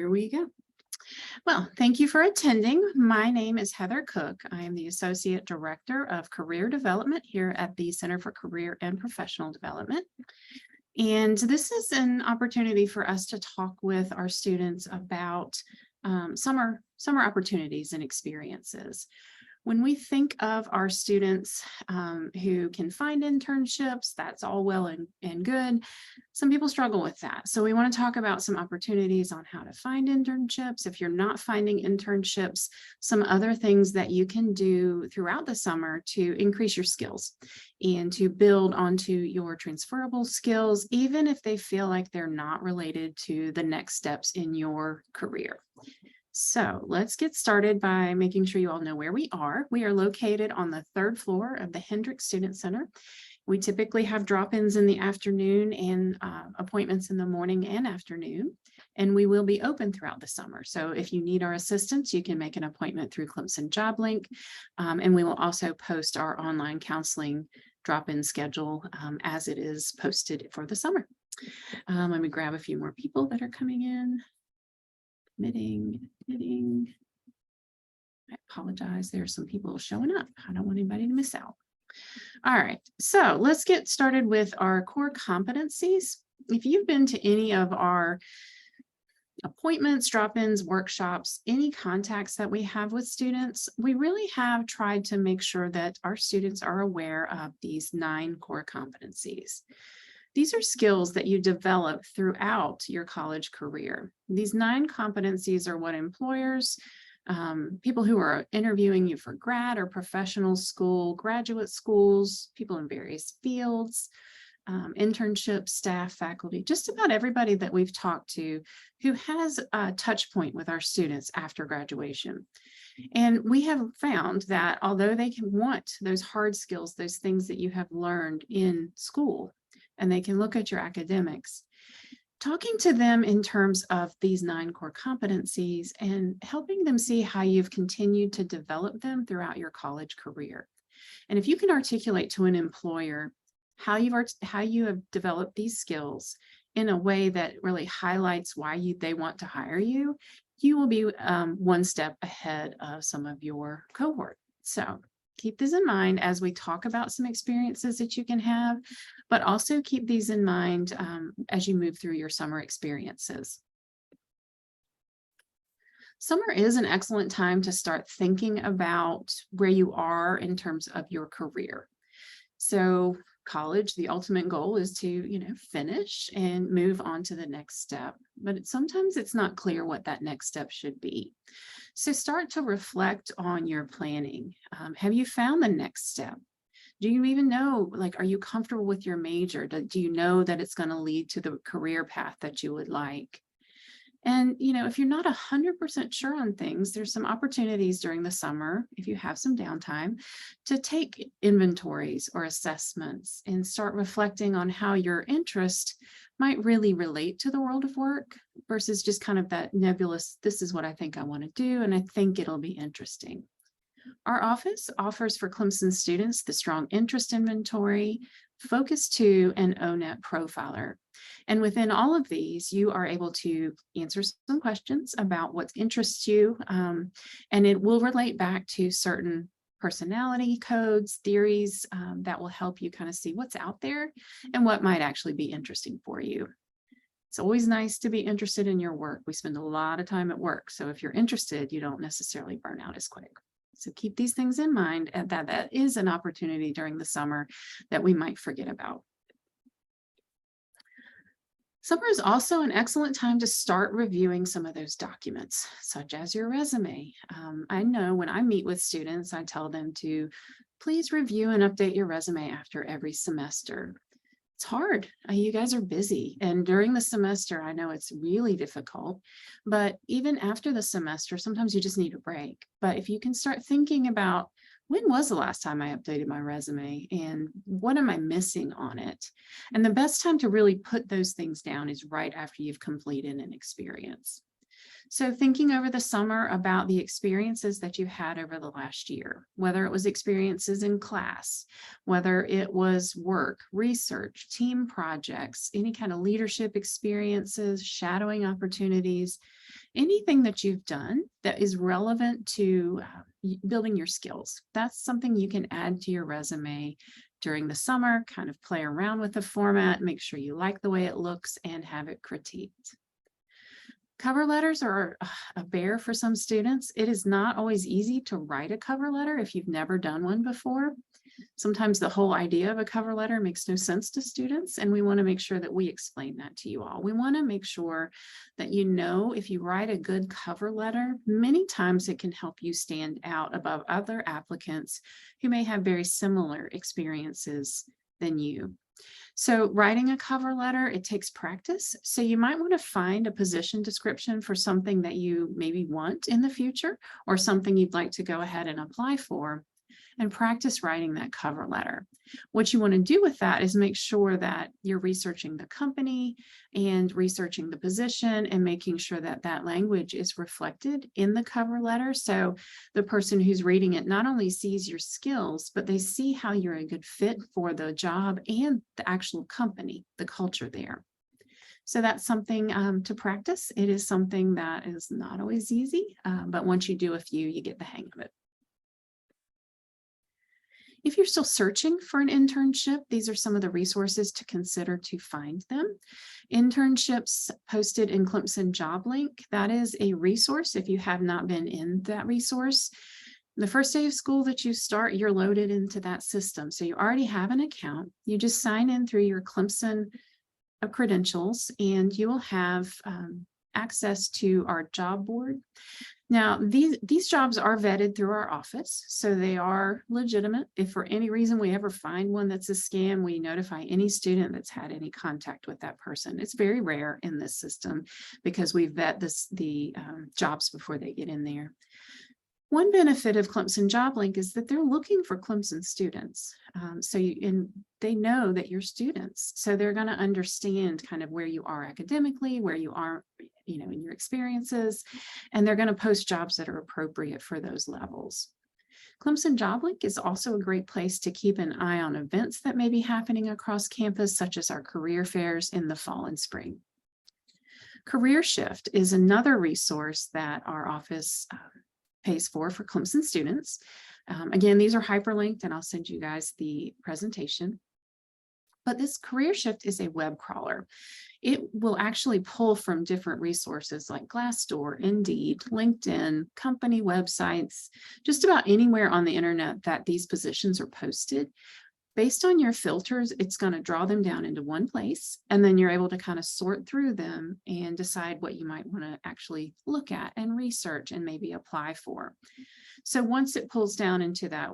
Here we go. Well, thank you for attending. My name is Heather Cook. I am the Associate Director of Career Development here at the Center for Career and Professional Development. And this is an opportunity for us to talk with our students about summer opportunities and experiences. When we think of our students who can find internships, that's all well and good. Some people struggle with that. So we want to talk about some opportunities on how to find internships. If you're not finding internships, some other things that you can do throughout the summer to increase your skills and to build onto your transferable skills, even if they feel like they're not related to the next steps in your career. So let's get started by making sure you all know where we are. We are located on the third floor of the Hendricks Student Center. We typically have drop-ins in the afternoon and appointments in the morning and afternoon, and we will be open throughout the summer. So if you need our assistance, you can make an appointment through Clemson JobLink, and we will also post our online counseling drop-in schedule as it is posted for the summer. Let me grab a few more people that are coming in. Admitting. I apologize. There are some people showing up. I don't want anybody to miss out. All right, so let's get started with our core competencies. If you've been to any of our appointments, drop-ins, workshops, any contacts that we have with students, we really have tried to make sure that our students are aware of these 9 core competencies. These are skills that you develop throughout your college career. These 9 competencies are what employers, people who are interviewing you for grad or professional school, graduate schools, people in various fields, internships, staff, faculty, just about everybody that we've talked to who has a touch point with our students after graduation. And we have found that although they can want those hard skills, those things that you have learned in school, and they can look at your academics, talking to them in terms of these 9 core competencies and helping them see how you've continued to develop them throughout your college career. And if you can articulate to an employer how you have developed these skills in a way that really highlights why they want to hire you, you will be one step ahead of some of your cohort. So keep this in mind as we talk about some experiences that you can have, but also keep these in mind as you move through your summer experiences. Summer is an excellent time to start thinking about where you are in terms of your career. So college, the ultimate goal is to, finish and move on to the next step, but sometimes it's not clear what that next step should be. So start to reflect on your planning. Have you found the next step? Do you even know, are you comfortable with your major? Do you know that it's going to lead to the career path that you would like? And, if you're not 100% sure on things, there's some opportunities during the summer, if you have some downtime, to take inventories or assessments and start reflecting on how your interest might really relate to the world of work versus just kind of that nebulous, this is what I think I want to do, and I think it'll be interesting. Our office offers for Clemson students the Strong Interest Inventory, Focus 2, and ONET Profiler. And within all of these, you are able to answer some questions about what interests you, and it will relate back to certain personality codes, theories that will help you kind of see what's out there and what might actually be interesting for you. It's always nice to be interested in your work. We spend a lot of time at work, so if you're interested, you don't necessarily burn out as quick. So keep these things in mind, and that is an opportunity during the summer that we might forget about. Summer is also an excellent time to start reviewing some of those documents, such as your resume. I know when I meet with students, I tell them to please review and update your resume after every semester. It's hard. You guys are busy. And during the semester, I know it's really difficult, but even after the semester, sometimes you just need a break. But if you can start thinking about when was the last time I updated my resume and what am I missing on it? And the best time to really put those things down is right after you've completed an experience. So thinking over the summer about the experiences that you had over the last year, whether it was experiences in class, whether it was work, research, team projects, any kind of leadership experiences, shadowing opportunities, anything that you've done that is relevant to building your skills. That's something you can add to your resume during the summer, kind of play around with the format, make sure you like the way it looks, and have it critiqued. Cover letters are a bear for some students. It is not always easy to write a cover letter if you've never done one before. Sometimes the whole idea of a cover letter makes no sense to students, and we want to make sure that we explain that to you all. We want to make sure that you know if you write a good cover letter, many times it can help you stand out above other applicants who may have very similar experiences than you. So writing a cover letter, it takes practice. So you might want to find a position description for something that you maybe want in the future or something you'd like to go ahead and apply for, and practice writing that cover letter. What you want to do with that is make sure that you're researching the company and researching the position and making sure that that language is reflected in the cover letter. So the person who's reading it not only sees your skills, but they see how you're a good fit for the job and the actual company, the culture there. So that's something to practice. It is something that is not always easy, but once you do a few, you get the hang of it. If you're still searching for an internship, these are some of the resources to consider to find them. Internships posted in Clemson JobLink, that is a resource if you have not been in that resource. The first day of school that you start, you're loaded into that system. So you already have an account. You just sign in through your Clemson credentials and you will have access to our job board. Now, these jobs are vetted through our office, so they are legitimate. If for any reason we ever find one that's a scam, we notify any student that's had any contact with that person. It's very rare in this system because we vet the jobs before they get in there. One benefit of Clemson JobLink is that they're looking for Clemson students. And they know that you're students. So they're going to understand kind of where you are academically, where you are, in your experiences, and they're going to post jobs that are appropriate for those levels. Clemson JobLink is also a great place to keep an eye on events that may be happening across campus, such as our career fairs in the fall and spring. Career Shift is another resource that our office pays for Clemson students. Again, these are hyperlinked and I'll send you guys the presentation. But this Career Shift is a web crawler. It will actually pull from different resources like Glassdoor, Indeed, LinkedIn, company websites, just about anywhere on the internet that these positions are posted. Based on your filters, it's going to draw them down into one place, and then you're able to kind of sort through them and decide what you might want to actually look at and research and maybe apply for. So once it pulls down into that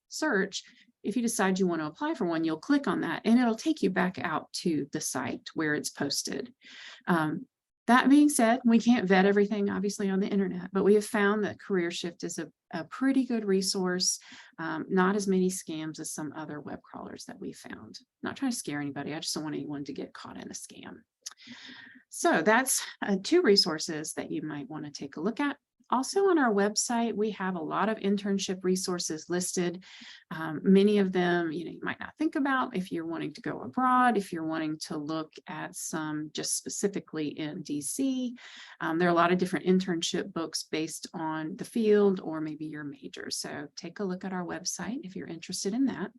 search, if you decide you want to apply for one, you'll click on that and it'll take you back out to the site where it's posted. That being said, we can't vet everything obviously on the internet, but we have found that Career Shift is a pretty good resource. Not as many scams as some other web crawlers that we found. Not trying to scare anybody. I just don't want anyone to get caught in a scam. So that's two resources that you might want to take a look at. Also on our website, we have a lot of internship resources listed. Many of them, you might not think about if you're wanting to go abroad, if you're wanting to look at some just specifically in DC. There are a lot of different internship books based on the field or maybe your major. So take a look at our website if you're interested in that.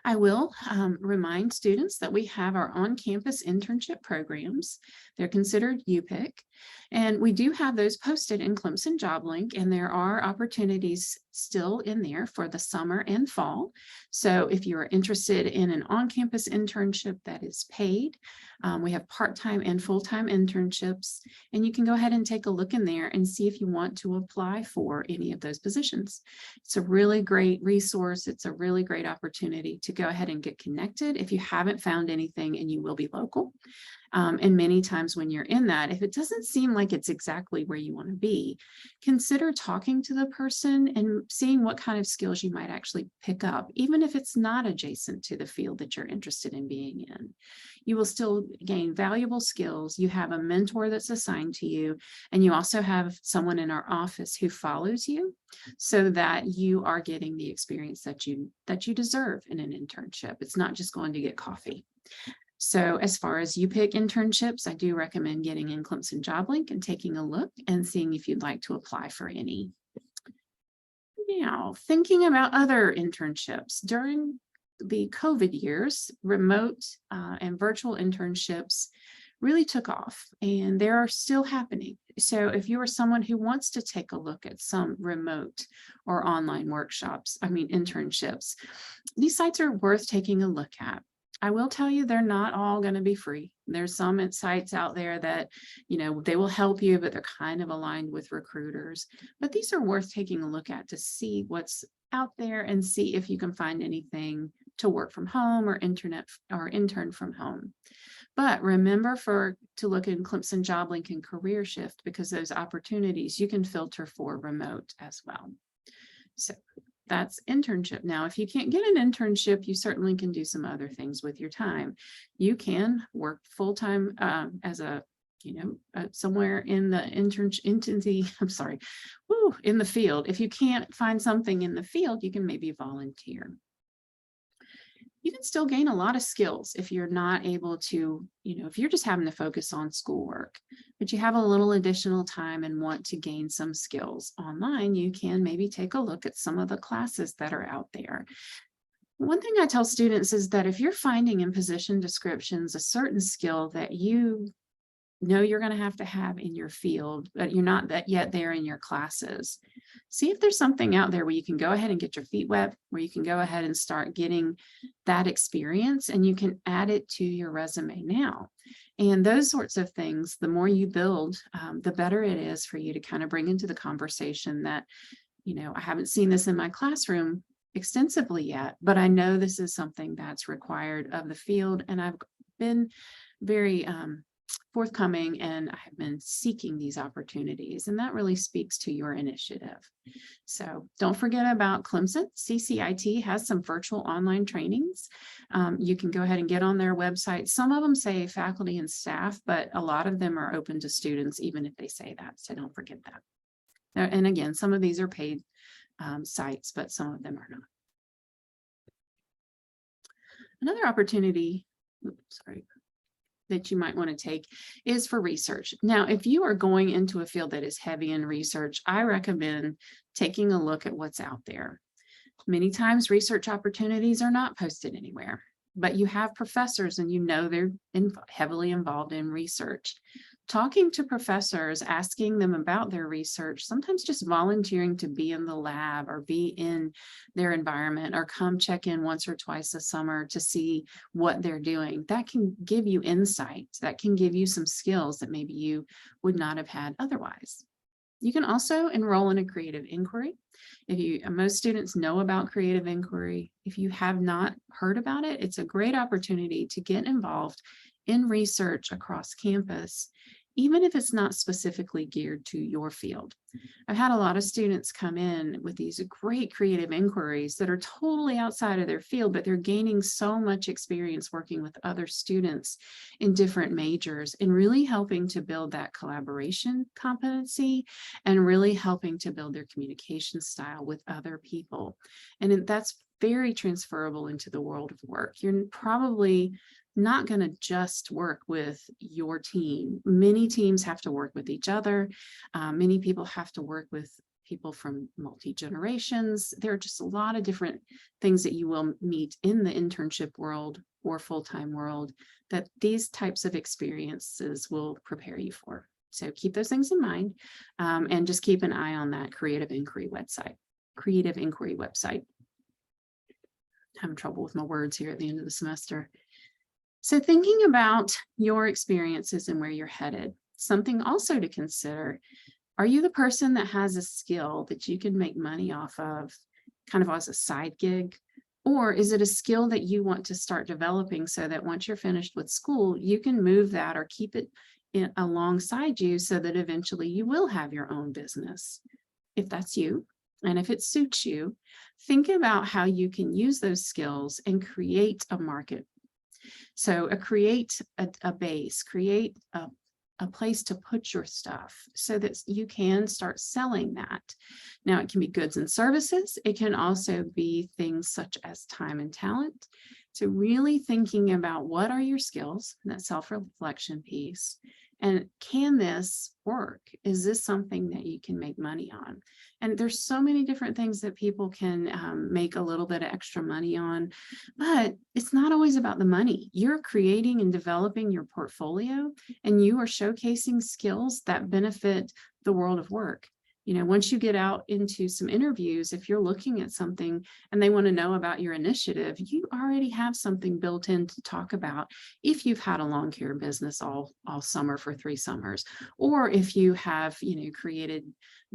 I will remind students that we have our on-campus internship programs. They're considered UPIC, and we do have those posted in Clemson JobLink, and there are opportunities still in there for the summer and fall. So if you're interested in an on-campus internship that is paid, we have part-time and full-time internships, and you can go ahead and take a look in there and see if you want to apply for any of those positions. It's a really great resource. It's a really great opportunity to go ahead and get connected if you haven't found anything and you will be local. And many times when you're in that, if it doesn't seem like it's exactly where you want to be, consider talking to the person and seeing what kind of skills you might actually pick up, even if it's not adjacent to the field that you're interested in being in. You will still gain valuable skills. You have a mentor that's assigned to you, and you also have someone in our office who follows you so that you are getting the experience that you deserve in an internship. It's not just going to get coffee. So as far as you pick internships, I do recommend getting in Clemson JobLink and taking a look and seeing if you'd like to apply for any. Now, thinking about other internships. During the COVID years, remote and virtual internships really took off, and they are still happening. So if you are someone who wants to take a look at some remote or online internships, these sites are worth taking a look at. I will tell you, they're not all going to be free. There's some sites out there that, they will help you, but they're kind of aligned with recruiters. But these are worth taking a look at to see what's out there and see if you can find anything to work from home or intern from home. But remember to look in Clemson JobLink and CareerShift, because those opportunities you can filter for remote as well. So that's internship. Now, if you can't get an internship, you certainly can do some other things with your time. You can work full-time as somewhere in the in the field. If you can't find something in the field, you can maybe volunteer. You can still gain a lot of skills if you're not able to, if you're just having to focus on schoolwork, but you have a little additional time and want to gain some skills online, you can maybe take a look at some of the classes that are out there. One thing I tell students is that if you're finding in position descriptions a certain skill that you know you're going to have in your field, but you're not yet there in your classes, see if there's something out there where you can go ahead and get your feet wet, where you can go ahead and start getting that experience, and you can add it to your resume now. And those sorts of things, the more you build, the better it is for you to kind of bring into the conversation that, I haven't seen this in my classroom extensively yet, but I know this is something that's required of the field, and I've been very forthcoming, and I have been seeking these opportunities, and that really speaks to your initiative. So don't forget about Clemson. CCIT has some virtual online trainings. You can go ahead and get on their website. Some of them say faculty and staff, but a lot of them are open to students, even if they say that. So don't forget that. And again, some of these are paid sites, but some of them are not. Another opportunity, that you might want to take is for research. Now, if you are going into a field that is heavy in research, I recommend taking a look at what's out there. Many times research opportunities are not posted anywhere, but you have professors and they're heavily involved in research. Talking to professors, asking them about their research, sometimes just volunteering to be in the lab or be in their environment or come check in once or twice a summer to see what they're doing. That can give you insight. That can give you some skills that maybe you would not have had otherwise. You can also enroll in a creative inquiry. Most students know about creative inquiry. If you have not heard about it, it's a great opportunity to get involved in research across campus, even if it's not specifically geared to your field. I've had a lot of students come in with these great creative inquiries that are totally outside of their field, but they're gaining so much experience working with other students in different majors and really helping to build that collaboration competency and really helping to build their communication style with other people. And that's very transferable into the world of work. You're probably not going to just work with your team. Many teams have to work with each other. Many people have to work with people from multi-generations. There are just a lot of different things that you will meet in the internship world or full-time world that these types of experiences will prepare you for. So keep those things in mind, and just keep an eye on that creative inquiry website. Having trouble with my words here at the end of the semester. So thinking about your experiences and where you're headed, something also to consider, are you the person that has a skill that you can make money off of kind of as a side gig? Or is it a skill that you want to start developing so that once you're finished with school, you can move that or keep it alongside you so that eventually you will have your own business? If that's you, and if it suits you, think about how you can use those skills and create a market. So create a base, create a place to put your stuff so that you can start selling that. Now, it can be goods and services. It can also be things such as time and talent. So really thinking about what are your skills, that self-reflection piece, and can this work? Is this something that you can make money on? And there's so many different things that people can make a little bit of extra money on, but it's not always about the money. You're creating and developing your portfolio, and you are showcasing skills that benefit the world of work. Once you get out into some interviews, if you're looking at something and they want to know about your initiative, you already have something built in to talk about. If you've had a lawn care business all summer for 3 summers, or if you have, created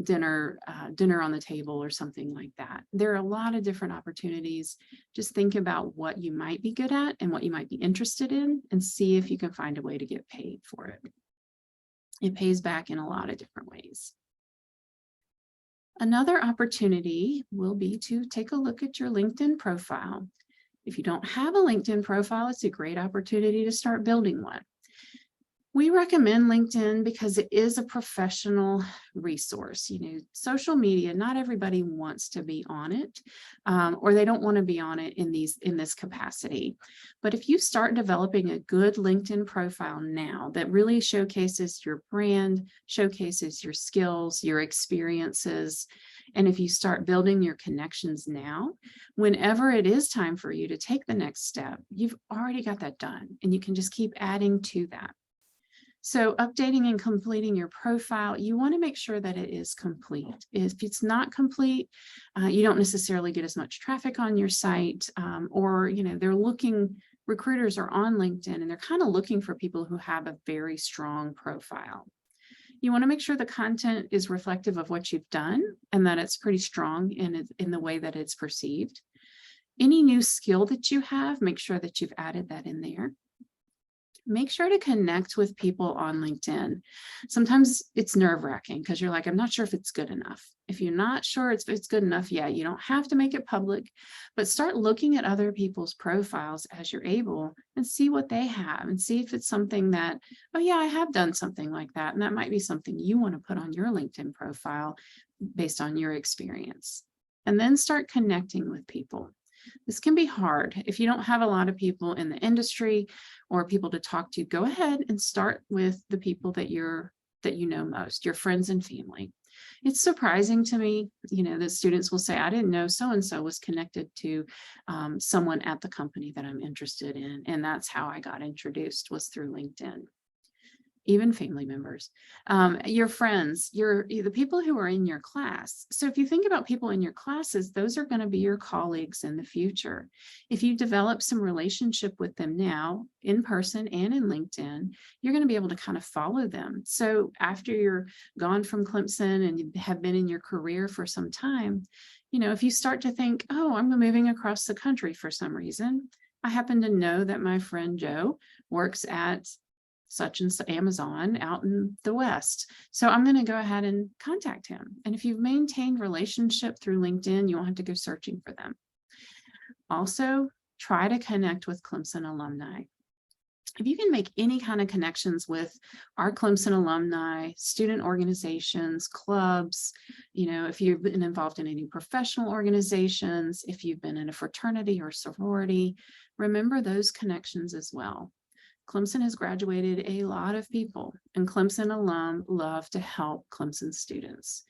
dinner on the table or something like that. There are a lot of different opportunities. Just think about what you might be good at and what you might be interested in, and see if you can find a way to get paid for it. It pays back in a lot of different ways. Another opportunity will be to take a look at your LinkedIn profile. If you don't have a LinkedIn profile, it's a great opportunity to start building one. We recommend LinkedIn because it is a professional resource. Social media, not everybody wants to be on it, or they don't want to be on it in this capacity. But if you start developing a good LinkedIn profile now that really showcases your brand, showcases your skills, your experiences, and if you start building your connections now, whenever it is time for you to take the next step, you've already got that done, and you can just keep adding to that. So updating and completing your profile, you want to make sure that it is complete. If it's not complete, you don't necessarily get as much traffic on your site, or recruiters are on LinkedIn and they're kind of looking for people who have a very strong profile. You want to make sure the content is reflective of what you've done and that it's pretty strong in the way that it's perceived. Any new skill that you have, make sure that you've added that in there. Make sure to connect with people on LinkedIn. Sometimes it's nerve-wracking because you're like, I'm not sure if it's good enough. If you're not sure it's good enough, you don't have to make it public, but start looking at other people's profiles as you're able and see what they have and see if it's something that, oh yeah, I have done something like that. And that might be something you want to put on your LinkedIn profile based on your experience. And then start connecting with people. This can be hard. If you don't have a lot of people in the industry or people to talk to, go ahead and start with the people that you know most, your friends and family. It's surprising to me, that students will say, I didn't know so-and-so was connected to someone at the company that I'm interested in. And that's how I got introduced, was through LinkedIn. Even family members, your friends, the people who are in your class. So if you think about people in your classes, those are going to be your colleagues in the future. If you develop some relationship with them now in person and in LinkedIn, you're going to be able to kind of follow them. So after you're gone from Clemson and you have been in your career for some time, if you start to think, oh, I'm moving across the country for some reason, I happen to know that my friend Joe works at such and Amazon out in the West. So I'm going to go ahead and contact him. And if you've maintained relationship through LinkedIn, you won't have to go searching for them. Also, try to connect with Clemson alumni. If you can make any kind of connections with our Clemson alumni, student organizations, clubs, if you've been involved in any professional organizations, if you've been in a fraternity or sorority, remember those connections as well. Clemson has graduated a lot of people, and Clemson alum love to help Clemson students.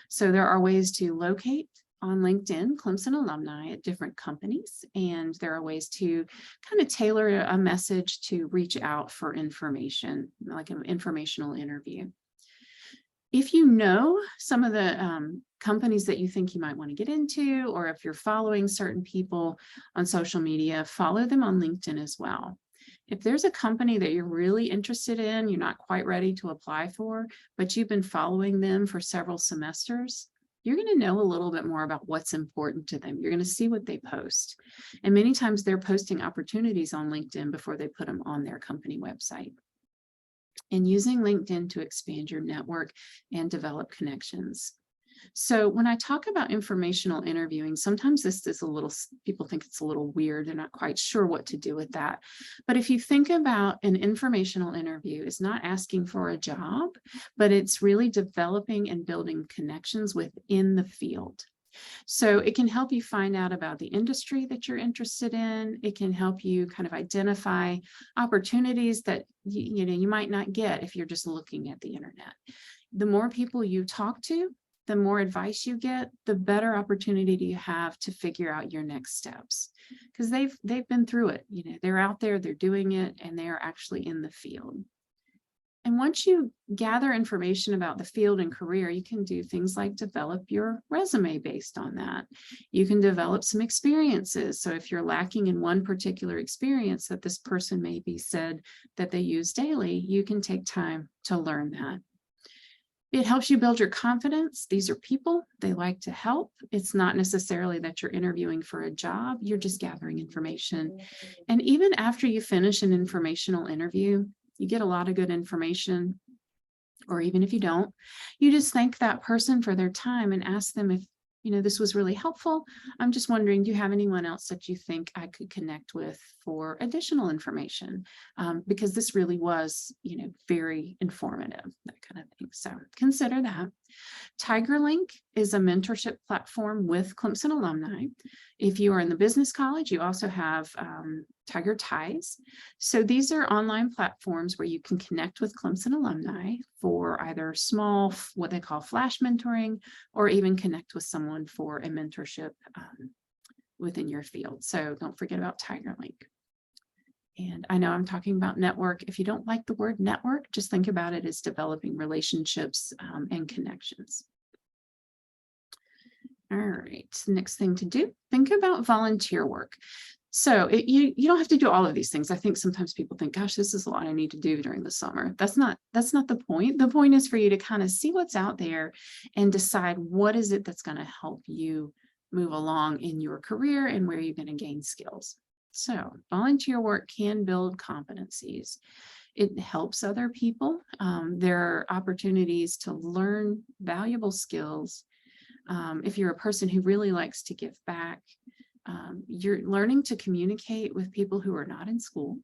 So there are ways to locate on LinkedIn Clemson alumni at different companies, and there are ways to kind of tailor a message to reach out for information, like an informational interview. If you know some of the companies that you think you might want to get into, or if you're following certain people on social media, follow them on LinkedIn as well. If there's a company that you're really interested in, you're not quite ready to apply for, but you've been following them for several semesters, you're going to know a little bit more about what's important to them. You're going to see what they post. And many times they're posting opportunities on LinkedIn before they put them on their company website. And using LinkedIn to expand your network and develop connections. So when I talk about informational interviewing, sometimes this is a little, people think it's a little weird. They're not quite sure what to do with that. But if you think about an informational interview, it's not asking for a job, but it's really developing and building connections within the field. So it can help you find out about the industry that you're interested in. It can help you kind of identify opportunities that you might not get if you're just looking at the internet. The more people you talk to, the more advice you get, the better opportunity do you have to figure out your next steps, because they've been through it. They're out there, they're doing it, and they are actually in the field. And once you gather information about the field and career, you can do things like develop your resume based on that. You can develop some experiences. So if you're lacking in one particular experience that this person maybe said that they use daily, you can take time to learn that. It helps you build your confidence. These are people, they like to help. It's not necessarily that you're interviewing for a job, you're just gathering information. And even after you finish an informational interview, you get a lot of good information, or even if you don't, you just thank that person for their time and ask them if, this was really helpful. I'm just wondering, do you have anyone else that you think I could connect with for additional information? Because this really was, very informative, that kind of thing. So consider that. TigerLink is a mentorship platform with Clemson alumni. If you are in the business college, you also have Tiger Ties. So these are online platforms where you can connect with Clemson alumni for either small, what they call flash mentoring, or even connect with someone for a mentorship within your field. So don't forget about TigerLink. And I know I'm talking about network. If you don't like the word network, just think about it as developing relationships and connections. All right, next thing to do, think about volunteer work. So you don't have to do all of these things. I think sometimes people think, gosh, this is a lot I need to do during the summer. That's not the point. The point is for you to kind of see what's out there and decide what is it that's going to help you move along in your career and where you're going to gain skills. So volunteer work can build competencies. It helps other people. There are opportunities to learn valuable skills. If you're a person who really likes to give back, you're learning to communicate with people who are not in school.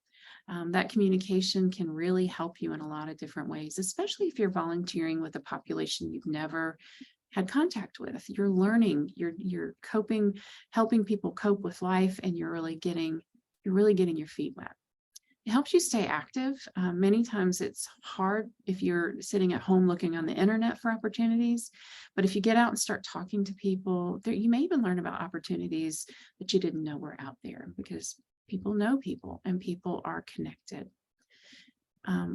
That communication can really help you in a lot of different ways, especially if you're volunteering with a population you've never had contact with. You're learning, you're coping, helping people cope with life, and you're really getting your feet wet. It helps you stay active. Many times it's hard if you're sitting at home looking on the internet for opportunities, but if you get out and start talking to people, you may even learn about opportunities that you didn't know were out there, because people know people and people are connected.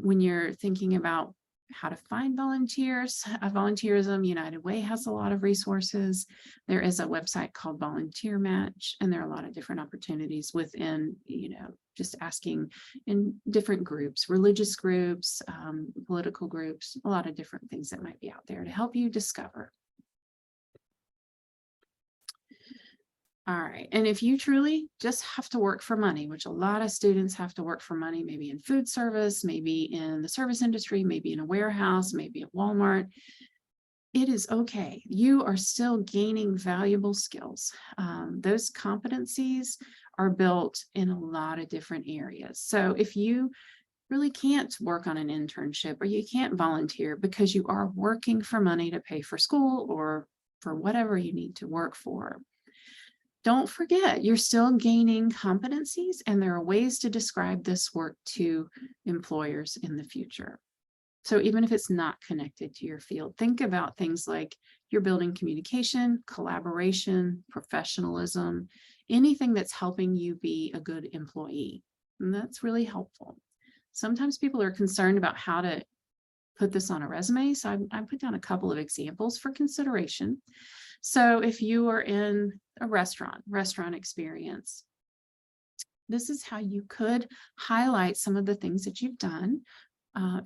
When you're thinking about how to find volunteers, volunteerism, United Way has a lot of resources. There is a website called Volunteer Match, and there are a lot of different opportunities within, just asking in different groups, religious groups, political groups, a lot of different things that might be out there to help you discover. All right, and if you truly just have to work for money, which a lot of students have to work for money, maybe in food service, maybe in the service industry, maybe in a warehouse, maybe at Walmart, it is okay. You are still gaining valuable skills. Those competencies are built in a lot of different areas. So if you really can't work on an internship, or you can't volunteer because you are working for money to pay for school or for whatever you need to work for, don't forget, you're still gaining competencies, and there are ways to describe this work to employers in the future. So even if it's not connected to your field, think about things like you're building communication, collaboration, professionalism, anything that's helping you be a good employee. And that's really helpful. Sometimes people are concerned about how to put this on a resume. So I put down a couple of examples for consideration. So if you are in a restaurant experience, this is how you could highlight some of the things that you've done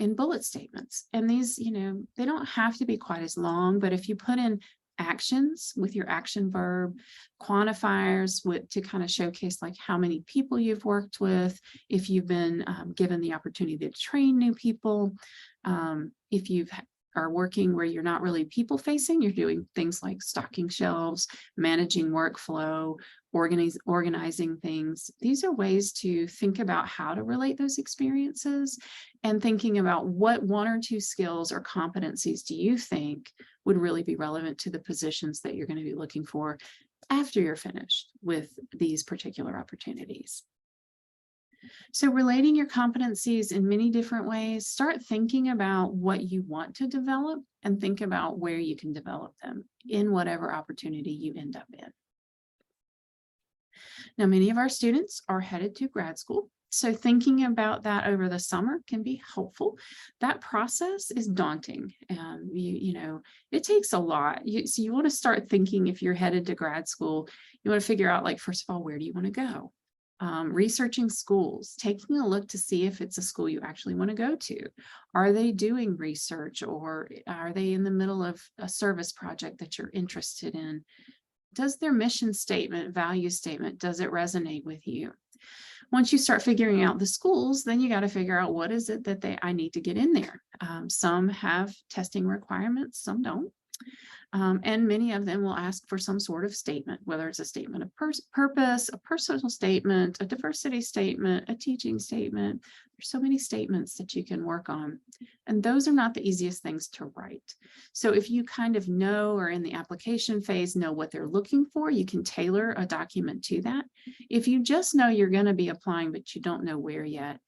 in bullet statements. And these, they don't have to be quite as long, but if you put in actions with your action verb, quantifiers to kind of showcase like how many people you've worked with, if you've been given the opportunity to train new people, if you've are working where you're not really people facing, you're doing things like stocking shelves, managing workflow, organizing things. These are ways to think about how to relate those experiences and thinking about what 1 or 2 skills or competencies do you think would really be relevant to the positions that you're going to be looking for after you're finished with these particular opportunities. So relating your competencies in many different ways, start thinking about what you want to develop and think about where you can develop them in whatever opportunity you end up in. Now, many of our students are headed to grad school, so thinking about that over the summer can be helpful. That process is daunting. You know, it takes a lot. So you want to start thinking, if you're headed to grad school, you want to figure out, like, first of all, where do you want to go? Researching schools, taking a look to see if it's a school you actually want to go to. Are they doing research, or are they in the middle of a service project that you're interested in? Does their mission statement, value statement, does it resonate with you? Once you start figuring out the schools, then you got to figure out what is it that I need to get in there. Some have testing requirements, some don't. And many of them will ask for some sort of statement, whether it's a statement of purpose, a personal statement, a diversity statement, a teaching statement. There's so many statements that you can work on, and those are not the easiest things to write. So if you kind of know, or in the application phase, know what they're looking for, you can tailor a document to that. If you just know you're going to be applying, but you don't know where yet,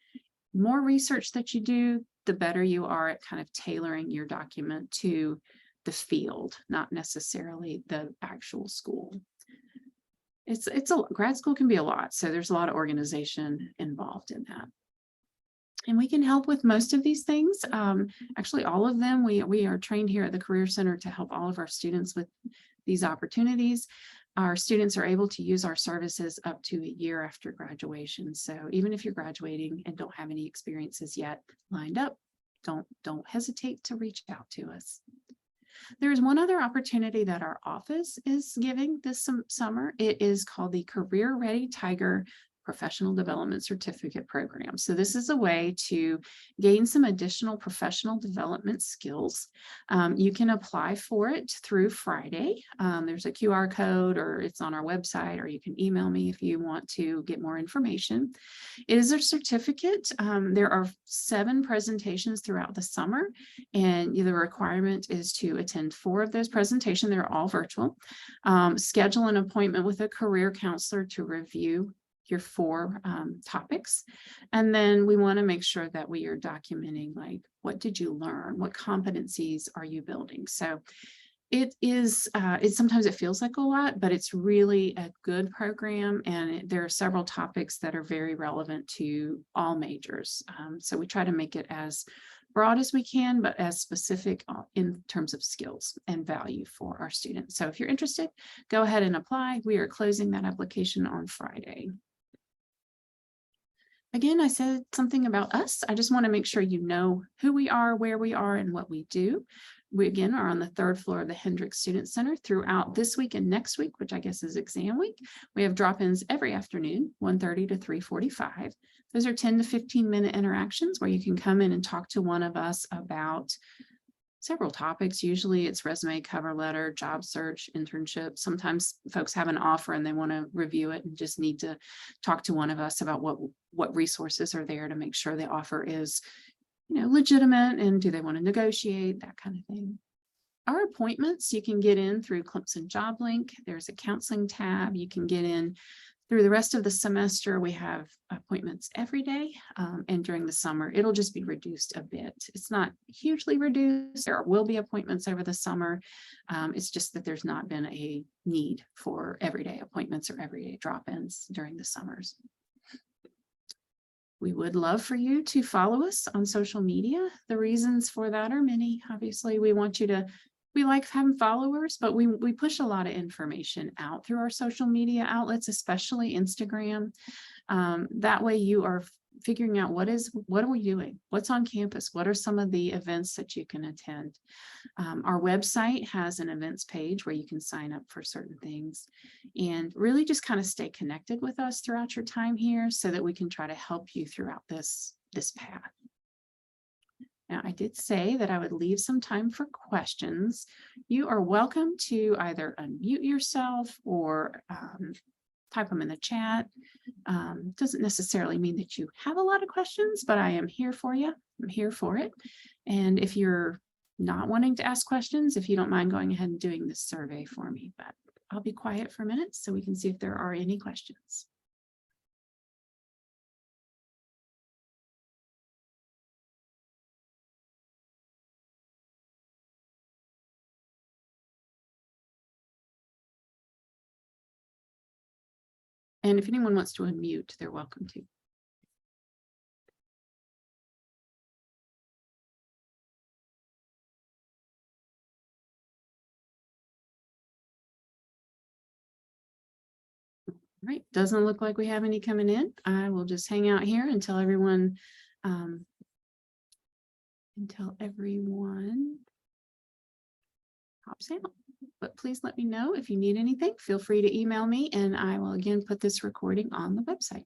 more research that you do, the better you are at kind of tailoring your document to the field, not necessarily the actual school. It's a grad school can be a lot, so there's a lot of organization involved in that. And we can help with most of these things. Actually, all of them. We are trained here at the Career Center to help all of our students with these opportunities. Our students are able to use our services up to a year after graduation. So even if you're graduating and don't have any experiences yet lined up, don't hesitate to reach out to us. There's one other opportunity that our office is giving this summer. It is called the Career Ready Tiger Professional Development Certificate Program. So this is a way to gain some additional professional development skills. You can apply for it through Friday. There's a QR code, or it's on our website, or you can email me if you want to get more information. It is a certificate. There are 7 presentations throughout the summer, and the requirement is to attend 4 of those presentations. They're all virtual. Schedule an appointment with a career counselor to review your 4 topics. And then we want to make sure that we are documenting, like, what did you learn? What competencies are you building? So it is, sometimes it feels like a lot, but it's really a good program. And there are several topics that are very relevant to all majors. So we try to make it as broad as we can, but as specific in terms of skills and value for our students. So if you're interested, go ahead and apply. We are closing that application on Friday. Again, I said something about us. I just want to make sure you know who we are, where we are, and what we do. We, again, are on the 3rd floor of the Hendricks Student Center throughout this week and next week, which I guess is exam week. We have drop-ins every afternoon, 1:30 to 3:45. Those are 10 to 15-minute interactions where you can come in and talk to one of us about several topics. Usually it's resume, cover letter, job search, internship. Sometimes folks have an offer and they want to review it and just need to talk to one of us about what resources are there to make sure the offer is, legitimate, and do they want to negotiate, that kind of thing. Our appointments, you can get in through Clemson Job Link. There's a counseling tab. You can get in through the rest of the semester. We have appointments every day, and during the summer, it'll just be reduced a bit. It's not hugely reduced. There will be appointments over the summer. It's just that there's not been a need for everyday appointments or everyday drop-ins during the summers. We would love for you to follow us on social media. The reasons for that are many. Obviously, we like having followers, but we push a lot of information out through our social media outlets, especially Instagram. That way you are figuring out what are we doing? What's on campus? What are some of the events that you can attend? Our website has an events page where you can sign up for certain things and really just kind of stay connected with us throughout your time here so that we can try to help you throughout this path. Now, I did say that I would leave some time for questions. You are welcome to either unmute yourself or type them in the chat. Doesn't necessarily mean that you have a lot of questions, but I am here for you. I'm here for it. And if you're not wanting to ask questions, if you don't mind going ahead and doing this survey for me, but I'll be quiet for a minute so we can see if there are any questions. And if anyone wants to unmute, they're welcome to. All right, doesn't look like we have any coming in. I will just hang out here until everyone pops out. But please let me know if you need anything. Feel free to email me and I will again put this recording on the website.